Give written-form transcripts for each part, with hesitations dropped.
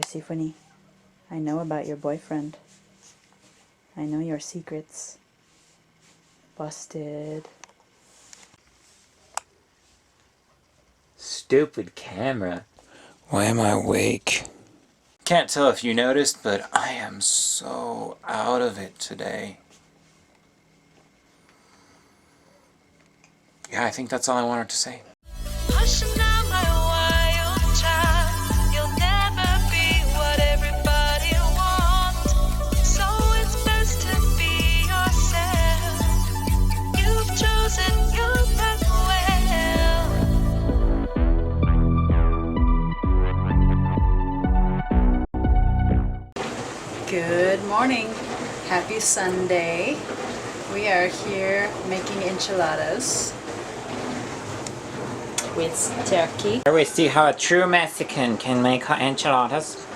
Persephone, I know about your boyfriend. I know your secrets. Busted. Stupid camera. Why am I awake? Can't tell if you noticed, but I am so out of it today. Yeah, I think that's all I wanted to say. Good morning. Happy Sunday. We are here making enchiladas with turkey. Here we see how a true Mexican can make enchiladas.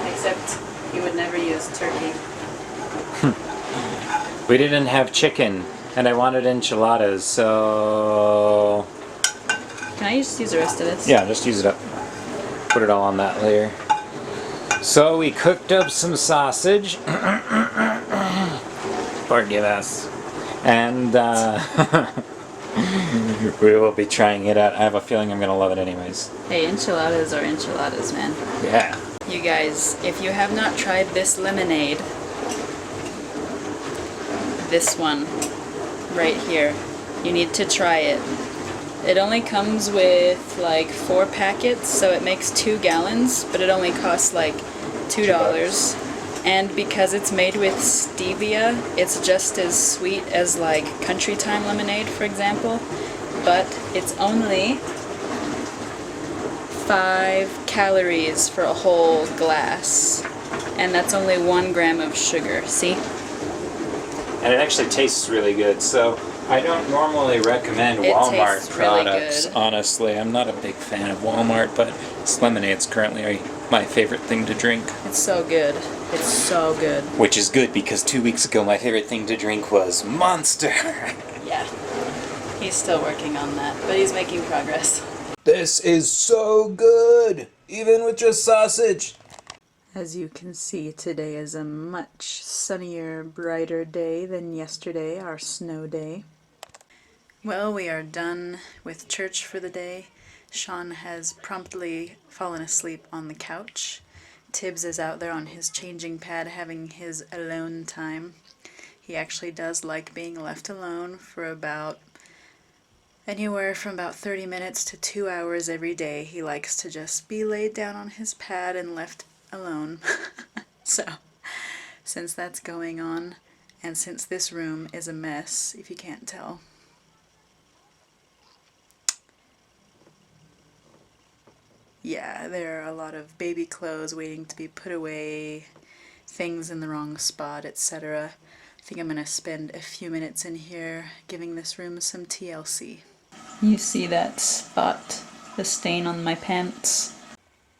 Except he would never use turkey. We didn't have chicken, and I wanted enchiladas, so... Can I just use the rest of this? Yeah, just use it up. Put it all on that layer. So we cooked up some sausage. Forgive us. And we will be trying it out. I have a feeling I'm gonna love it anyways. Hey, enchiladas are enchiladas, man. Yeah. You guys, if you have not tried this lemonade, this one right here, you need to try it. It only comes with like 4 packets, so it makes 2 gallons, but it only costs like $2. And because it's made with stevia, it's just as sweet as like Country Time lemonade, for example, but it's only 5 calories for a whole glass, and that's only 1 gram of sugar. See? And it actually tastes really good, so I don't normally recommend Walmart products, really honestly. I'm not a big fan of Walmart, but this lemonade's currently my favorite thing to drink. It's so good. It's so good. Which is good, because 2 weeks ago my favorite thing to drink was Monster. Yeah. He's still working on that, but he's making progress. This is so good, even with just sausage. As you can see, today is a much sunnier, brighter day than yesterday, our snow day. Well, we are done with church for the day. Sean has promptly fallen asleep on the couch. Tibs is out there on his changing pad having his alone time. He actually does like being left alone for about anywhere from about 30 minutes to 2 hours every day. He likes to just be laid down on his pad and left alone. So, since that's going on, and since this room is a mess, if you can't tell, yeah, there are a lot of baby clothes waiting to be put away, things in the wrong spot, etc. I think I'm going to spend a few minutes in here giving this room some TLC. You see that spot, the stain on my pants?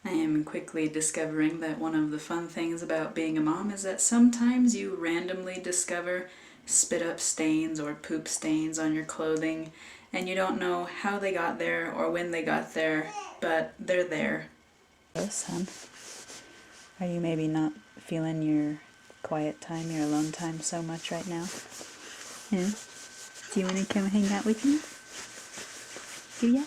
I am quickly discovering that one of the fun things about being a mom is that sometimes you randomly discover spit up stains or poop stains on your clothing, and you don't know how they got there or when they got there, but they're there. Hello, son. Are you maybe not feeling your quiet time, your alone time so much right now? Yeah? Do you want to come hang out with me? Do ya?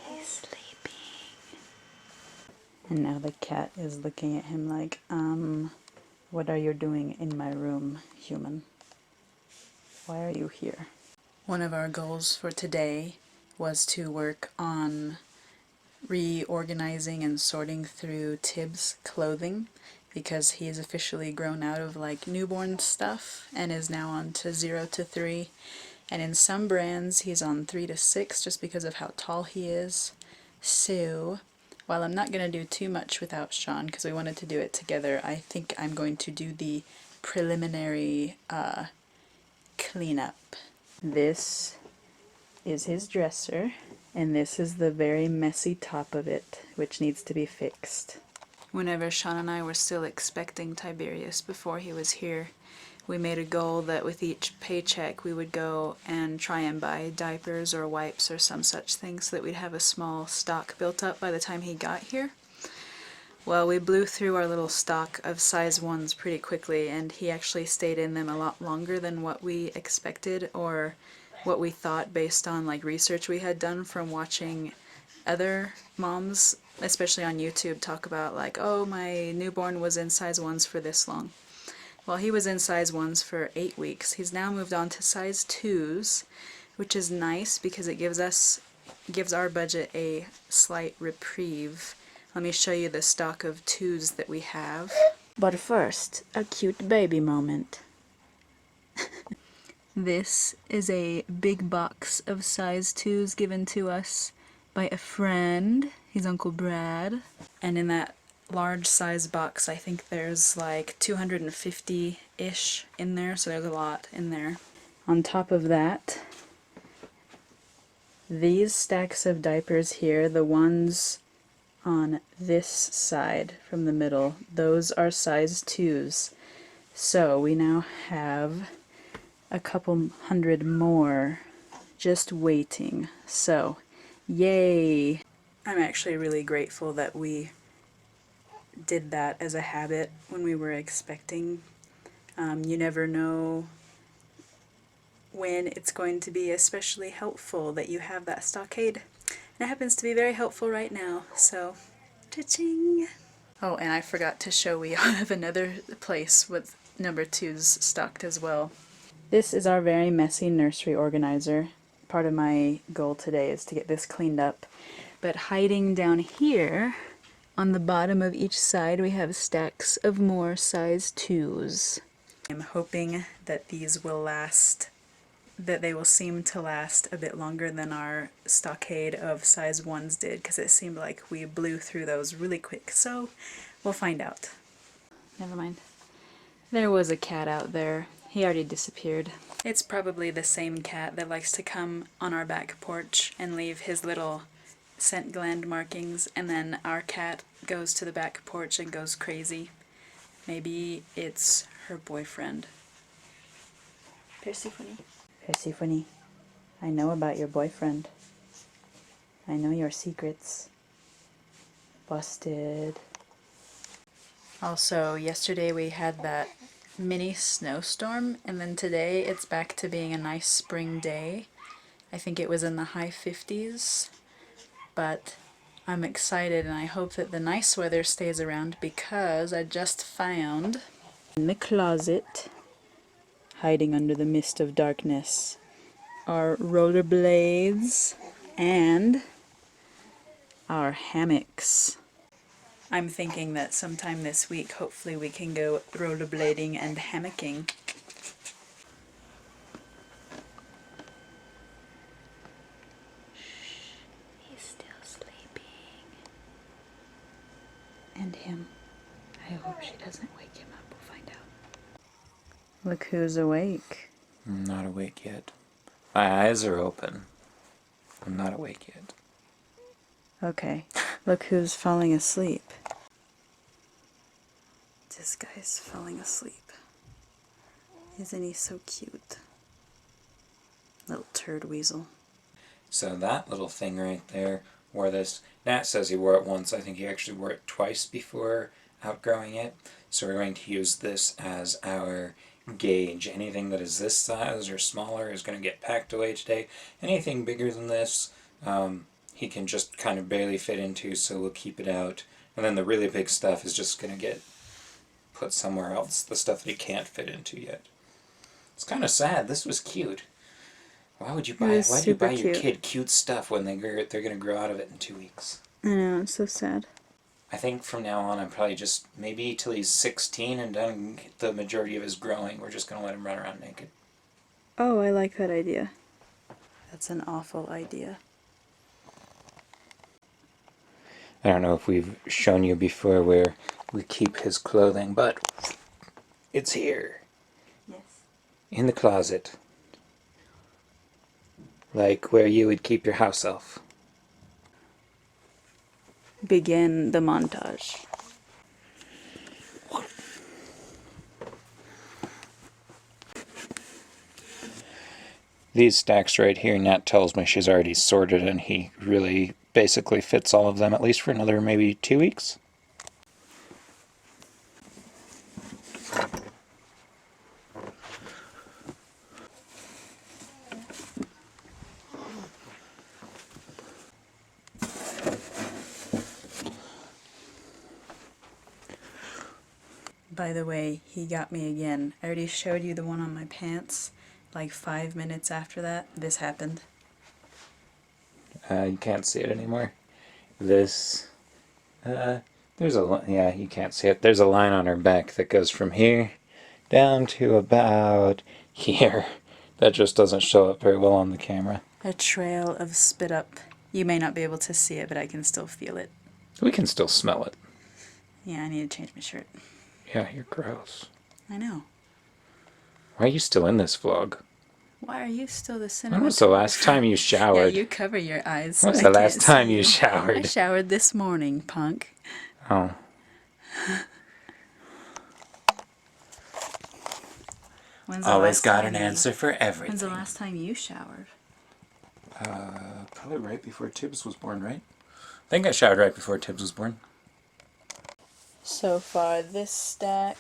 He's sleeping. And now the cat is looking at him like, what are you doing in my room, human? Why are you here? One of our goals for today was to work on reorganizing and sorting through Tibs' clothing, because he is officially grown out of like newborn stuff and is now on to 0 to 3. And in some brands he's on 3 to 6 just because of how tall he is. So, while I'm not going to do too much without Sean because we wanted to do it together, I think I'm going to do the preliminary cleanup. This is his dresser, and this is the very messy top of it, which needs to be fixed. Whenever Sean and I were still expecting Tiberius before he was here, we made a goal that with each paycheck we would go and try and buy diapers or wipes or some such thing so that we'd have a small stock built up by the time he got here. Well, we blew through our little stock of size 1s pretty quickly, and he actually stayed in them a lot longer than what we expected or what we thought based on like research we had done from watching other moms, especially on YouTube, talk about like, oh, my newborn was in size 1s for this long. Well, he was in size 1s for 8 weeks. He's now moved on to size 2s, which is nice because it gives our budget a slight reprieve. Let me show you the stock of 2s that we have. But first, a cute baby moment. This is a big box of size 2s given to us by a friend. He's Uncle Brad. And in that large size box, I think there's like 250-ish in there, so there's a lot in there. On top of that, these stacks of diapers here, the ones on this side from the middle, those are size 2s. So we now have a couple hundred more just waiting. So, yay! I'm actually really grateful that we did that as a habit when we were expecting. You never know when it's going to be especially helpful that you have that stockade. And it happens to be very helpful right now, so cha-ching! Oh, and I forgot to show we have another place with number 2s stocked as well. This is our very messy nursery organizer. Part of my goal today is to get this cleaned up. But hiding down here, on the bottom of each side, we have stacks of more size 2s. I'm hoping that these will last, that they will seem to last a bit longer than our stockade of size 1s did, because it seemed like we blew through those really quick. So we'll find out. Never mind. There was a cat out there. He already disappeared. It's probably the same cat that likes to come on our back porch and leave his little scent gland markings, and then our cat goes to the back porch and goes crazy. Maybe it's her boyfriend. Persephone. Persephone, I know about your boyfriend. I know your secrets. Busted. Also, yesterday we had that mini snowstorm, and then today it's back to being a nice spring day. I think it was in the high 50s, but I'm excited and I hope that the nice weather stays around because I just found in the closet, hiding under the mist of darkness, our rollerblades and our hammocks. I'm thinking that sometime this week, hopefully we can go rollerblading and hammocking. He's still sleeping. And him. I hope she doesn't wake him up. We'll find out. Look who's awake. I'm not awake yet. My eyes are open. I'm not awake yet. Okay, look who's falling asleep. This guy's falling asleep. Isn't he so cute? Little turd weasel. So that little thing right there wore this. Nat says he wore it once. I think he actually wore it twice before outgrowing it. So we're going to use this as our gauge. Anything that is this size or smaller is going to get packed away today. Anything bigger than this, he can just kind of barely fit into, so we'll keep it out. And then the really big stuff is just going to get put somewhere else, the stuff that he can't fit into yet. It's kind of sad. This was cute. Why would you buy your kid cute stuff when they're going to grow out of it in 2 weeks? I know, it's so sad. I think from now on I'm probably just, maybe till he's 16 and done the majority of his growing, we're just going to let him run around naked. Oh, I like that idea. That's an awful idea. I don't know if we've shown you before where we keep his clothing, but it's here. Yes. In the closet. Like where you would keep your house elf. Begin the montage. These stacks right here, Nat tells me she's already sorted, and he really basically fits all of them, at least for another maybe 2 weeks. By the way, he got me again. I already showed you the one on my pants. Like 5 minutes after that, this happened. You can't see it anymore. This, there's a, yeah, you can't see it. There's a line on her back that goes from here down to about here. That just doesn't show up very well on the camera. A trail of spit up. You may not be able to see it, but I can still feel it. We can still smell it. Yeah, I need to change my shirt. Yeah, you're gross. I know. Why are you still in this vlog? Why are you still the cinema? When was the last time you showered? Yeah, you cover your eyes. When was so the I last can't time see you showered? I showered this morning, punk. Oh. Always got an answer for everything. When's the last time you showered? Probably right before Tibs was born, right? I think I showered right before Tibs was born. So far, this stack,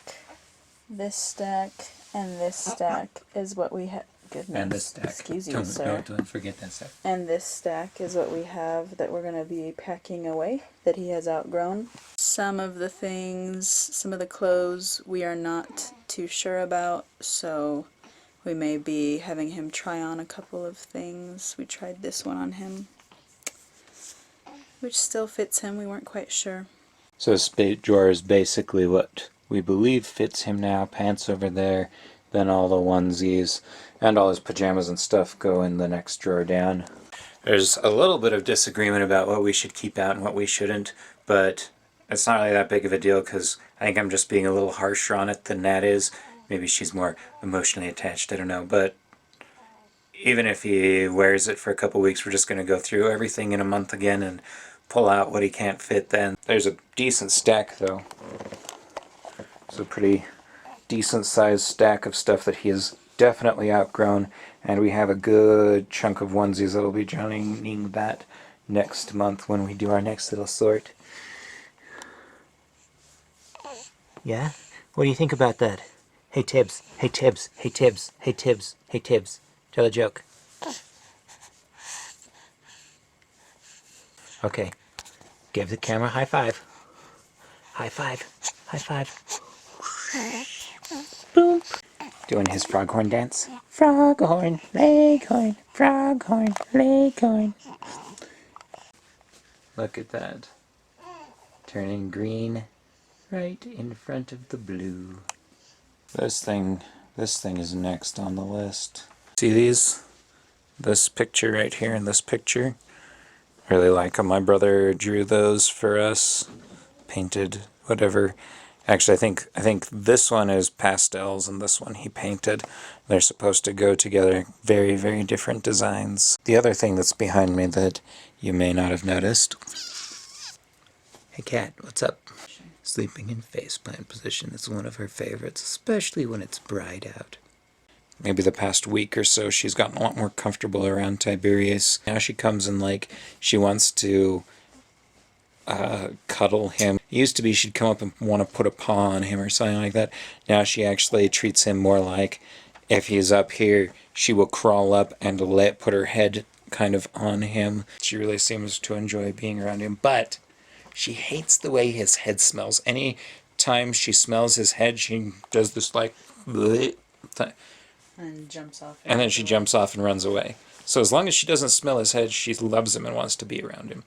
and this stack is what we have. Goodness. And this stack. Excuse you, sir. Don't forget that stack. And this stack is what we have that we're going to be packing away that he has outgrown. Some of the things, some of the clothes we are not too sure about, so we may be having him try on a couple of things. We tried this one on him, which still fits him. We weren't quite sure. So this drawer is basically what we believe fits him now. Pants over there, then all the onesies, and all his pajamas and stuff go in the next drawer down. There's a little bit of disagreement about what we should keep out and what we shouldn't, but it's not really that big of a deal because I think I'm just being a little harsher on it than Nat is. Maybe she's more emotionally attached, I don't know, but even if he wears it for a couple weeks, we're just going to go through everything in a month again and pull out what he can't fit then. There's a decent stack though. It's a pretty decent sized stack of stuff that he has definitely outgrown, and we have a good chunk of onesies that'll be joining that next month when we do our next little sort. Yeah? What do you think about that? Hey Tibs, hey Tibs, hey Tibs, hey Tibs, hey Tibs. Tell a joke. Okay. Give the camera a high five. High five. High five. Boom. Doing his froghorn dance. Froghorn, leghorn, froghorn, leghorn. Look at that. Turning green right in front of the blue. This thing is next on the list. See these? This picture right here and this picture. Really like them. My brother drew those for us. Painted, whatever. Actually, I think this one is pastels and this one he painted. They're supposed to go together. Very, very different designs. The other thing that's behind me that you may not have noticed. Hey cat, what's up? Sleeping in faceplant position is one of her favorites, especially when it's bright out. Maybe the past week or so she's gotten a lot more comfortable around Tiberius. Now she comes and like she wants to cuddle him. It used to be she'd come up and want to put a paw on him or something like that. Now she actually treats him more like if he's up here, she will crawl up and put her head kind of on him. She really seems to enjoy being around him, but she hates the way his head smells. Any time she smells his head, she does this like bleh, And jumps off. and then she jumps off and runs away. So as long as she doesn't smell his head, she loves him and wants to be around him.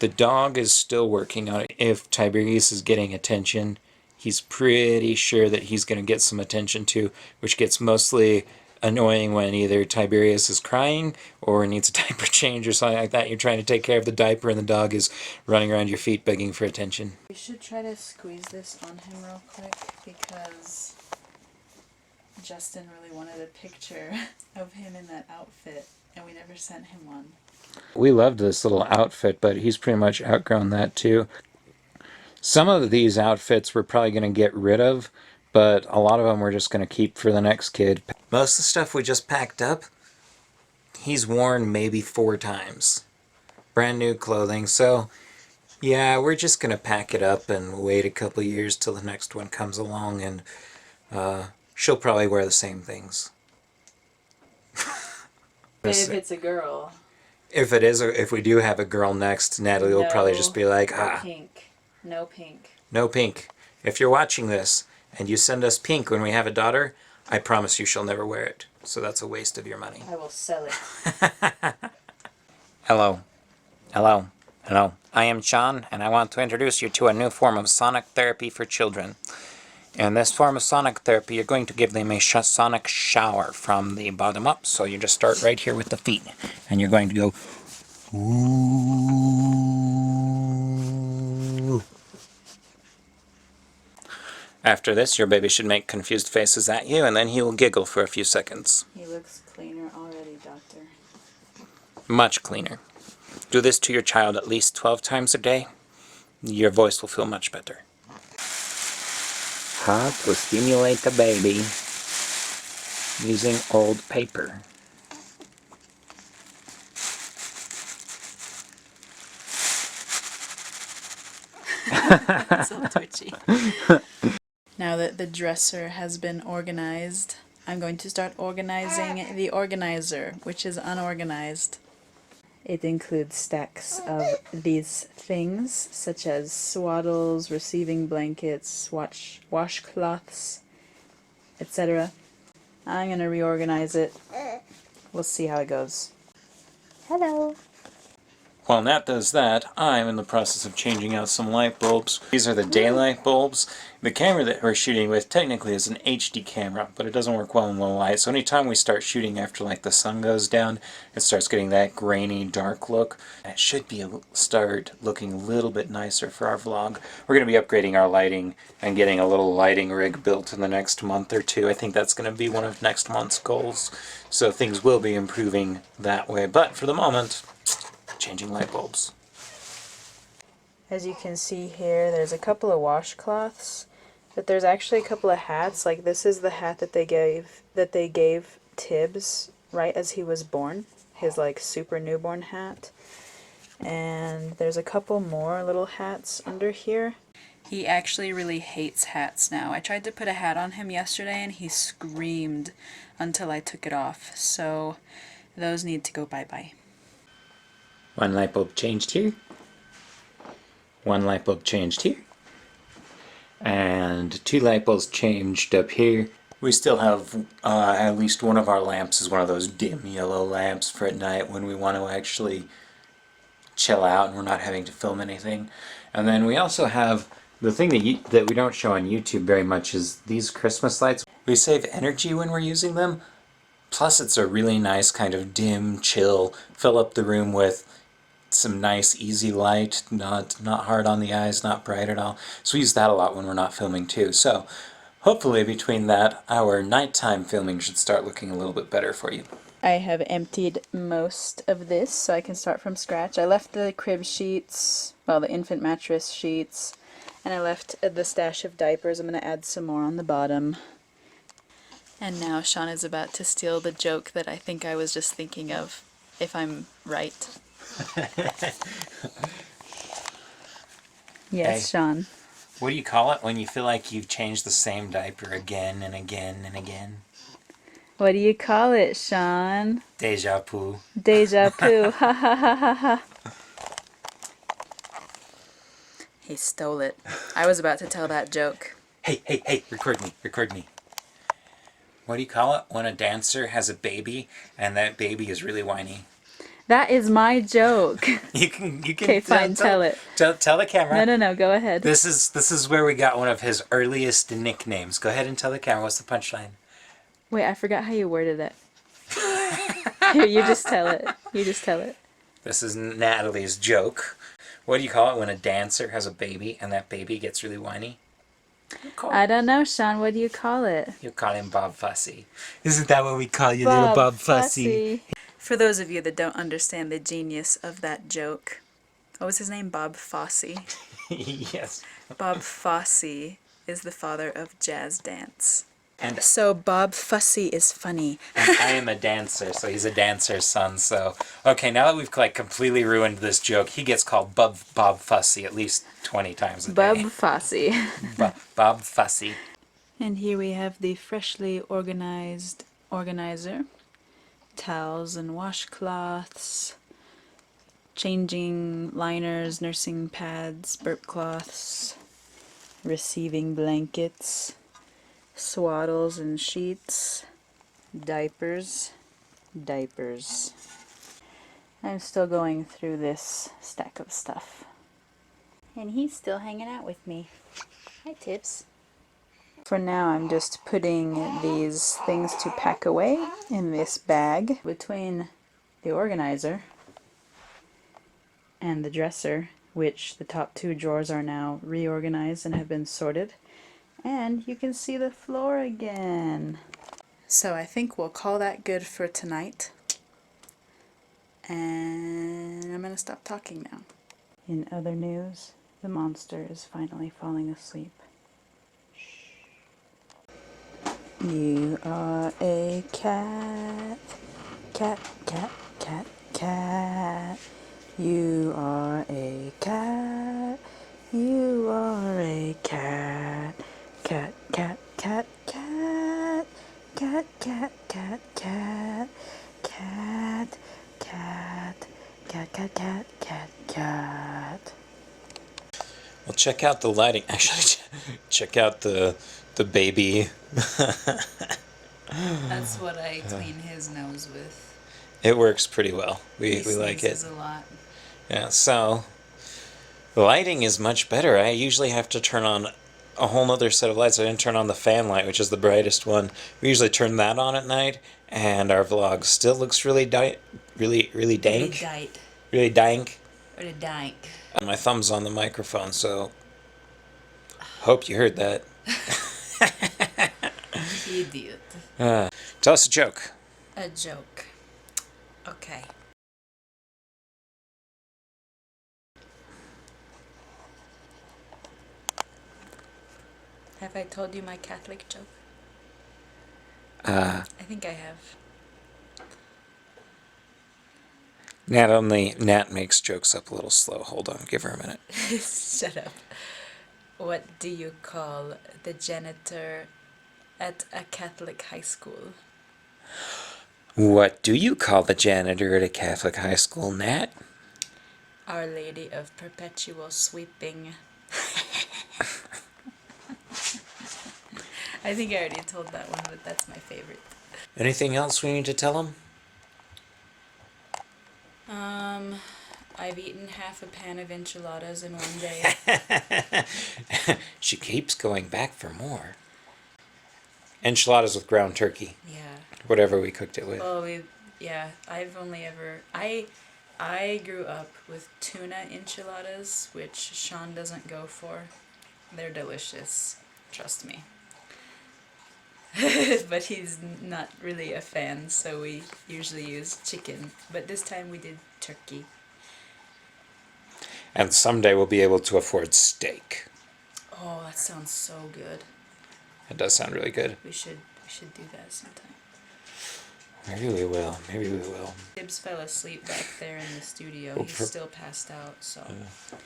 The dog is still working on it. If Tiberius is getting attention, he's pretty sure that he's going to get some attention too, which gets mostly annoying when either Tiberius is crying or needs a diaper change or something like that. You're trying to take care of the diaper and the dog is running around your feet begging for attention. We should try to squeeze this on him real quick because Justin really wanted a picture of him in that outfit and we never sent him one. We loved this little outfit, but he's pretty much outgrown that too. Some of these outfits we're probably going to get rid of, but a lot of them we're just going to keep for the next kid. Most of the stuff we just packed up, he's worn maybe 4 times. Brand new clothing, so yeah, we're just gonna pack it up and wait a couple years till the next one comes along, and she'll probably wear the same things. If it's a girl. If it is, if we do have a girl next, Natalie will probably just be like, pink. No pink. no pink. If you're watching this and you send us pink when we have a daughter, I promise you she'll never wear it. So that's a waste of your money. I will sell it. Hello. Hello. Hello. I am Sean, and I want to introduce you to a new form of sonic therapy for children. In this form of sonic therapy, you're going to give them a sonic shower from the bottom up. So you just start right here with the feet, and you're going to go, ooh. After this, your baby should make confused faces at you, and then he will giggle for a few seconds. He looks cleaner already, doctor. Much cleaner. Do this to your child at least 12 times a day. Your voice will feel much better. How to stimulate the baby using old paper. So twitchy. Now that the dresser has been organized, I'm going to start organizing the organizer, which is unorganized. It includes stacks of these things, such as swaddles, receiving blankets, washcloths, etc. I'm going to reorganize it. We'll see how it goes. Hello! While Nat does that, I'm in the process of changing out some light bulbs. These are the daylight bulbs. The camera that we're shooting with technically is an HD camera, but it doesn't work well in low light. So anytime we start shooting after like the sun goes down, it starts getting that grainy, dark look. And it should be start looking a little bit nicer for our vlog. We're going to be upgrading our lighting and getting a little lighting rig built in the next month or two. I think that's going to be one of next month's goals. So things will be improving that way. But for the moment, changing light bulbs. As you can see here, there's a couple of washcloths, but there's actually a couple of hats. Like this is the hat that they gave Tibs right as he was born, his like super newborn hat. And there's a couple more little hats under here. He actually really hates hats now. I tried to put a hat on him yesterday and he screamed until I took it off. So those need to go bye-bye. One light bulb changed here. One light bulb changed here. And 2 light bulbs changed up here. We still have at least one of our lamps is one of those dim yellow lamps for at night when we want to actually chill out and we're not having to film anything. And then we also have the thing that we don't show on YouTube very much is these Christmas lights. We save energy when we're using them. Plus it's a really nice kind of dim, chill, fill up the room with some nice easy light, not hard on the eyes, not bright at all. So we use that a lot when we're not filming too. So hopefully between that, our nighttime filming should start looking a little bit better for you. I have emptied most of this so I can start from scratch. I left the crib sheets, well the infant mattress sheets, and I left the stash of diapers. I'm going to add some more on the bottom. And now Sean is about to steal the joke that I think I was just thinking of, if I'm right. Yes, hey, Sean. What do you call it when you feel like you've changed the same diaper again and again and again? What do you call it, Sean? Deja vu. Deja vu. Ha ha ha ha ha. He stole it. I was about to tell that joke. Hey, hey, hey, record me, record me. What do you call it when a dancer has a baby and that baby is really whiny? That is my joke. You can. Okay, fine. Tell it. Tell the camera. No. Go ahead. This is where we got one of his earliest nicknames. Go ahead and tell the camera. What's the punchline? Wait, I forgot how you worded it. Here, you just tell it. You just tell it. This is Natalie's joke. What do you call it when a dancer has a baby and that baby gets really whiny? I don't know, Sean. What do you call it? You call him Bob Fussy. Isn't that what we call you, Bob little Bob Fussy? For those of you that don't understand the genius of that joke, what was his name? Bob Fosse. Yes. Bob Fosse is the father of jazz dance. And So Bob Fussy is funny. I am a dancer, so he's a dancer's son. So okay, now that we've like completely ruined this joke, he gets called Bob Fussy at least 20 times a day. Bob Fussy. Bob Fussy. And here we have the freshly organized organizer. Towels and washcloths, changing liners, nursing pads, burp cloths, receiving blankets, swaddles and sheets, diapers. I'm still going through this stack of stuff. And he's still hanging out with me. Hi, Tibs. For now, I'm just putting these things to pack away in this bag. Between the organizer and the dresser, which the top two drawers are now reorganized and have been sorted. And you can see the floor again. So I think we'll call that good for tonight. And I'm gonna stop talking now. In other news, the monster is finally falling asleep. You are a cat, cat, cat, cat, cat. You are a cat, you are a cat, cat, cat, cat, cat, cat, cat, cat, cat, cat, cat, cat, cat, cat, cat, cat. Well, check out the lighting. Actually, check out the baby. That's what I clean his nose with. It works pretty well. We like it. A lot. Yeah, so the lighting is much better. I usually have to turn on a whole other set of lights. I didn't turn on the fan light, which is the brightest one. We usually turn that on at night, and our vlog still looks really dank. Really dank. Really dank. My thumb's on the microphone, so hope you heard that. Idiot. Tell us a joke. A joke. Okay. Have I told you my Catholic joke? I think I have. Nat makes jokes up a little slow. Hold on, give her a minute. Shut up. What do you call the janitor at a Catholic high school? What do you call the janitor at a Catholic high school, Nat? Our Lady of Perpetual Sweeping. I think I already told that one, but that's my favorite. Anything else we need to tell him? I've eaten half a pan of enchiladas in one day. She keeps going back for more. Enchiladas with ground turkey. Yeah. Whatever we cooked it with. Oh, I've only ever... I grew up with tuna enchiladas, which Sean doesn't go for. They're delicious. Trust me. But he's not really a fan, so we usually use chicken. But this time we did turkey. And someday we'll be able to afford steak. Oh, that sounds so good. It does sound really good. We should do that sometime. Maybe we will. Tibs fell asleep back there in the studio. He's still passed out, so...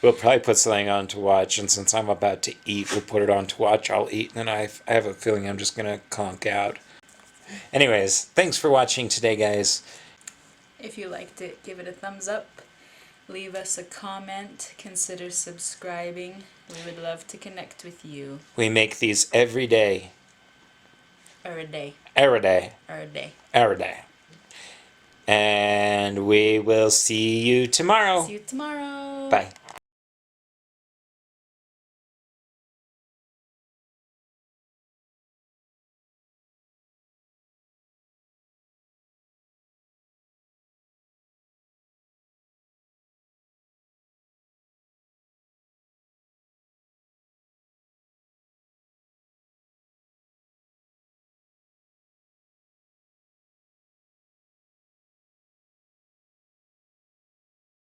We'll probably put something on to watch, and since I'm about to eat, we'll put it on to watch. I'll eat, and then I have a feeling I'm just going to conk out. Anyways, thanks for watching today, guys. If you liked it, give it a thumbs up. Leave us a comment. Consider subscribing. We would love to connect with you. We make these every day. Every day. Every day. Every day. Every day. And we will see you tomorrow. See you tomorrow. Bye.